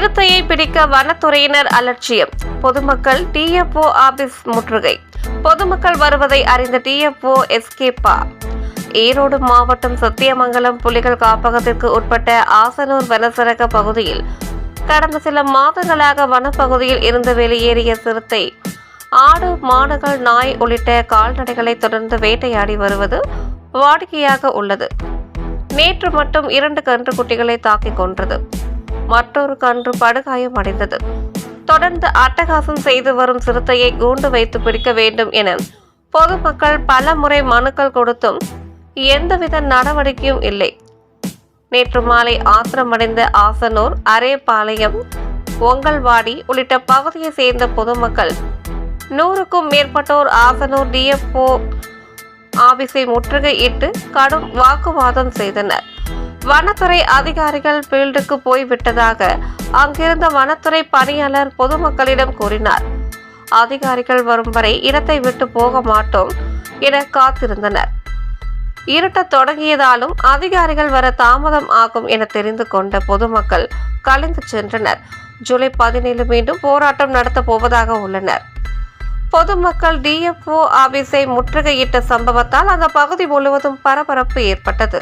சிறுத்தையை பிடிக்க வனத்துறையினர் அலட்சியம். பொதுமக்கள் டிஎஃப்ஓ ஆபீஸ் முற்றுகை. பொதுமக்கள் வருவதை அறிந்த டிஎஃப்ஓ எஸ்கேப்பா. ஈரோடு மாவட்டம் சத்தியமங்கலம் புலிகள் காப்பகத்திற்கு உட்பட்ட ஆசனூர் வனசரக பகுதியில் கடந்த சில மாதங்களாக வனப்பகுதியில் இருந்து வெளியேறிய சிறுத்தை ஆடு, மாடுகள், நாய் உள்ளிட்ட கால்நடைகளை தொடர்ந்து வேட்டையாடி வருவது வாடிக்கையாக உள்ளது. நேற்று மட்டும் 2 கன்றுக்குட்டிகளை தாக்கிக் கொன்றது. மற்றொரு கன்று படுகாயம் அடைந்தது. தொடர்ந்து அட்டகாசம் செய்து வரும் சிறுத்தையை கூண்டு வைத்து பிடிக்க வேண்டும் என பொதுமக்கள் பல முறை மனுக்கள் கொடுத்தும் எந்தவித நடவடிக்கையும் இல்லை. நேற்று மாலை ஆத்திரமடைந்த ஆசனூர், அரேபாளையம், ஒங்கல்வாடி உள்ளிட்ட பகுதியை சேர்ந்த பொதுமக்கள் 100க்கும் மேற்பட்டோர் ஆசனூர் டிஎஃப்ஓ ஆபீஸை முற்றுகையிட்டு கடும் வாக்குவாதம் செய்தனர். வனத்துறை அதிகாரிகள் ஃபீல்டுக்கு போய்விட்டதாக அங்கிருந்த வனத்துறை பணியாளர் பொதுமக்களிடம் கூறினார். அதிகாரிகள் வரும் வரை இடத்தை விட்டு போக மாட்டோம் என காத்திருந்தனர். இருட்டத் தொடங்கியதாலும் அதிகாரிகள் வர தாமதம் ஆகும் என தெரிந்து கொண்ட பொதுமக்கள் கலைந்து சென்றனர். ஜூலை 17 மீண்டும் போராட்டம் நடத்த போவதாக உள்ளனர். பொதுமக்கள் டிஎஃப்ஓ ஆபீஸை முற்றுகையிட்ட சம்பவத்தால் அந்த பகுதி முழுவதும் பரபரப்பு ஏற்பட்டது.